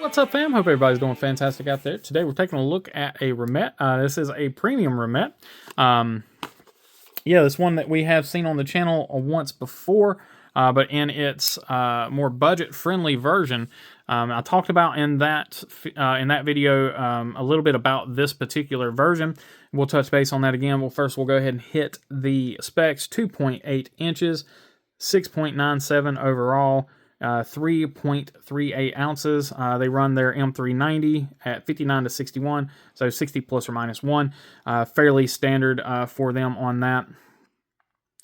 What's up, fam? Hope everybody's doing fantastic out there. Today we're taking a look at a Remette. This is a premium Remette. Yeah, this one that we have seen on the channel once before, but in its more budget-friendly version. I talked about in that video a little bit about this particular version. We'll touch base on that again. Well, first we'll go ahead and hit the specs: 2.8 inches, 6.97 overall. 3.38 ounces. They run their M390 at 59 to 61, so 60 plus or minus 1. Fairly standard for them on that.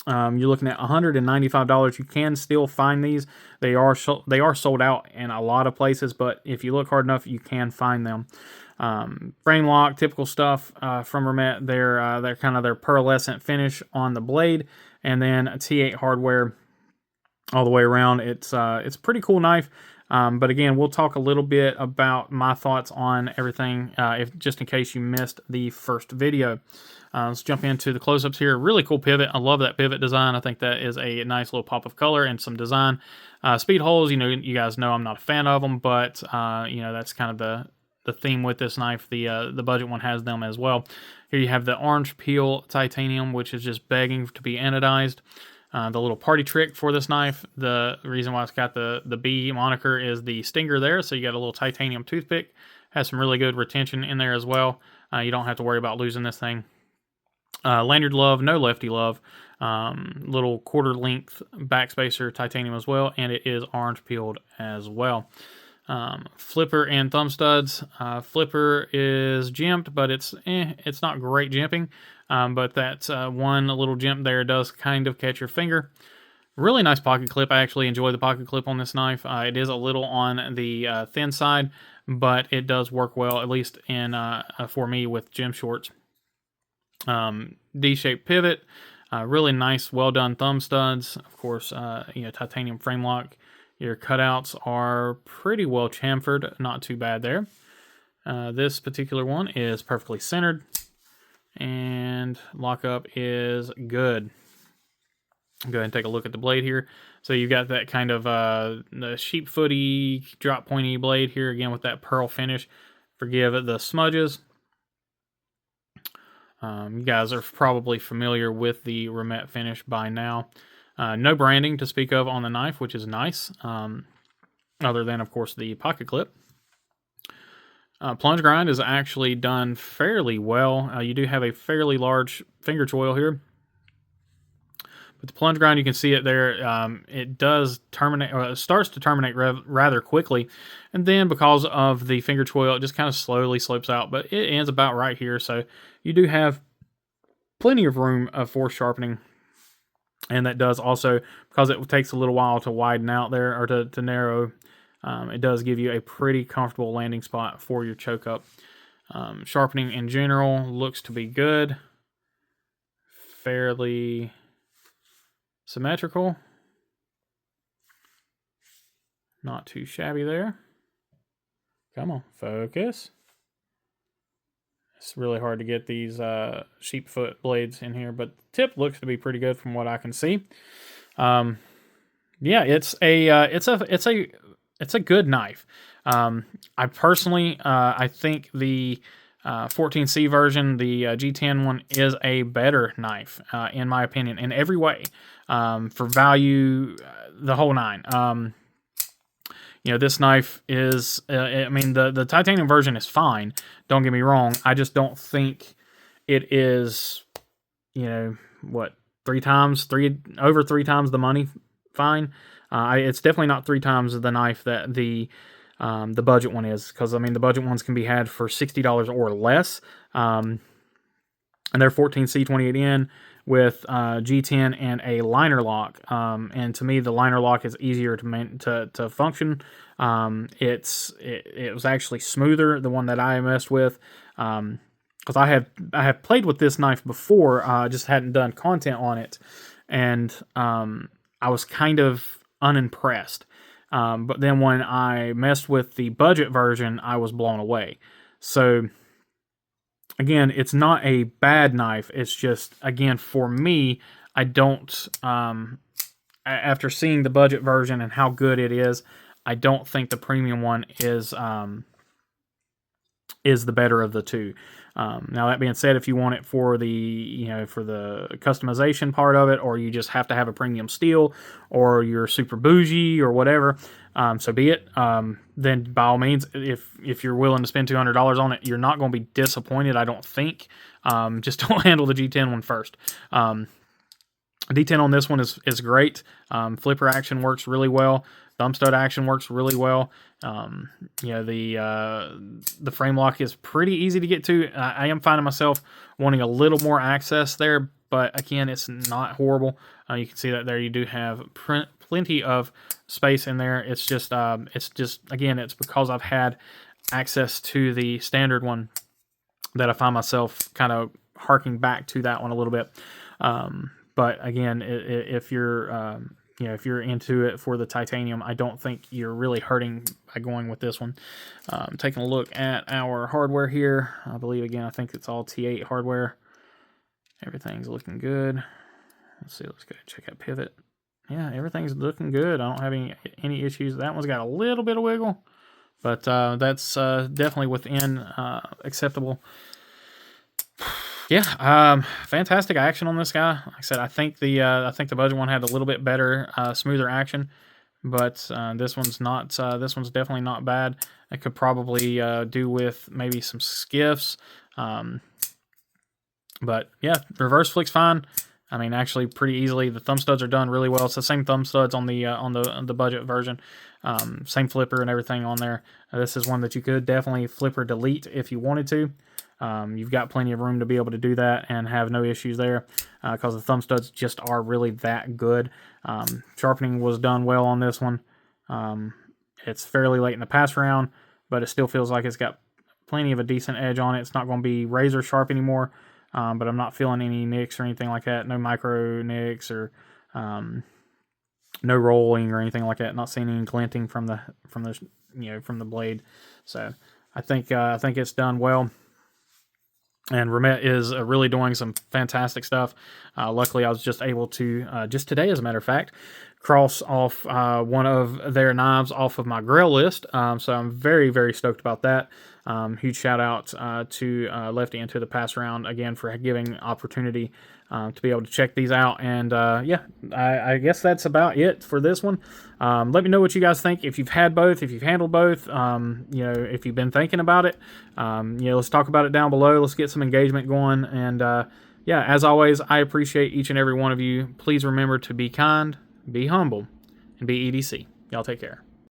You're looking at $195. You can still find these. They are sold out in a lot of places, but if you look hard enough, you can find them. Frame lock, typical stuff from Remette. They're kind of their pearlescent finish on the blade, and then a T8 hardware all the way around. It's a pretty cool knife, but again, we'll talk a little bit about my thoughts on everything, just in case you missed the first video. Let's jump into the close-ups here. Really cool pivot. I love that pivot design. I think that is a nice little pop of color and some design. Speed holes, you guys know I'm not a fan of them, but that's kind of the theme with this knife. The budget one has them as well. Here you have the orange peel titanium, which is just begging to be anodized. The little party trick for this knife, the reason why it's got the Bee moniker is the stinger there, so you got a little titanium toothpick. Has some really good retention in there as well. You don't have to worry about losing this thing. Lanyard love, no lefty love. Little quarter length backspacer titanium as well, and it is orange peeled as well. Flipper and thumb studs. Flipper is jimped, but it's not great jimping. But that one little jimp there does kind of catch your finger. Really nice pocket clip. I actually enjoy the pocket clip on this knife. It is a little on the thin side, but it does work well, at least in for me with gym shorts. D-shaped pivot. Really nice, well done thumb studs. Of course, titanium frame lock. Your cutouts are pretty well chamfered. Not too bad there. This particular one is perfectly centered. And lockup is good. Go ahead and take a look at the blade here. So you've got that kind of the sheep footy, drop pointy blade here, again with that pearl finish. Forgive the smudges. You guys are probably familiar with the Remette finish by now. No branding to speak of on the knife, which is nice, other than, of course, the pocket clip. Plunge grind is actually done fairly well. You do have a fairly large finger choil here. But the plunge grind, you can see it there. It does terminate, or it starts to terminate rather quickly. And then because of the finger choil, it just kind of slowly slopes out. But it ends about right here. So you do have plenty of room for sharpening. And that does also, because it takes a little while to widen out there, or to narrow, it does give you a pretty comfortable landing spot for your choke up. Sharpening in general looks to be good. Fairly symmetrical. Not too shabby there. Come on, focus. It's really hard to get these sheep foot blades in here, but the tip looks to be pretty good from what I can see. Yeah, it's a good knife. I personally, I think the 14C version, the G10 one, is a better knife, in my opinion, in every way. For value, the whole nine. This knife is, the titanium version is fine. Don't get me wrong. I just don't think it is, over 3 times the money fine. It's definitely not 3 times the knife that the budget one is, because the budget ones can be had for $60 or less, and they're 14C 28N with G10 and a liner lock, and to me the liner lock is easier to function. It was actually smoother, the one that I messed with, because I have played with this knife before, just hadn't done content on it, and I was kind of unimpressed. But then when I messed with the budget version, I was blown away. So again, it's not a bad knife. It's just, again, for me, I don't, after seeing the budget version and how good it is, I don't think the premium one is the better of the two. Now that being said, if you want it for the for the customization part of it, or you just have to have a premium steel, or you're super bougie or whatever, so be it. Then by all means, if you're willing to spend $200 on it, you're not going to be disappointed, I don't think. Just don't handle the G10 one first. D10 on this one is great. Flipper action works really well. Thumb stud action works really well. The frame lock is pretty easy to get to. I am finding myself wanting a little more access there, but again, it's not horrible. You can see that there. You do have plenty of space in there. It's just again, it's because I've had access to the standard one that I find myself kind of harking back to that one a little bit. But again, if you're if you're into it for the titanium, I don't think you're really hurting by going with this one. Taking a look at our hardware here, I believe, again, I think it's all T8 hardware. Everything's looking good. Let's see, let's go check out pivot. Yeah, everything's looking good. I don't have any issues. That one's got a little bit of wiggle, but that's definitely within acceptable. Yeah, fantastic action on this guy. Like I said, I think the budget one had a little bit better, smoother action, but this one's not. This one's definitely not bad. I could probably do with maybe some skiffs, but yeah, reverse flick's fine. I mean, actually, pretty easily. The thumb studs are done really well. It's the same thumb studs on the budget version, same flipper and everything on there. This is one that you could definitely flipper delete if you wanted to. You've got plenty of room to be able to do that and have no issues there, because the thumb studs just are really that good. Sharpening was done well on this one. It's fairly late in the pass round, but it still feels like it's got plenty of a decent edge on it. It's not going to be razor sharp anymore, but I'm not feeling any nicks or anything like that. No micro nicks or no rolling or anything like that. Not seeing any glinting from the blade. So I think it's done well. And Remette is really doing some fantastic stuff. Luckily, I was just able to, just today, as a matter of fact, cross off one of their knives off of my grail list. So I'm very, very stoked about that. Huge shout out to Lefty and to the pass round again for giving opportunity to be able to check these out. And yeah, I guess that's about it for this one. Let me know what you guys think. If you've had both, if you've handled both, if you've been thinking about it, let's talk about it down below. Let's get some engagement going. And yeah, as always, I appreciate each and every one of you. Please remember to be kind, be humble, and be EDC. Y'all take care.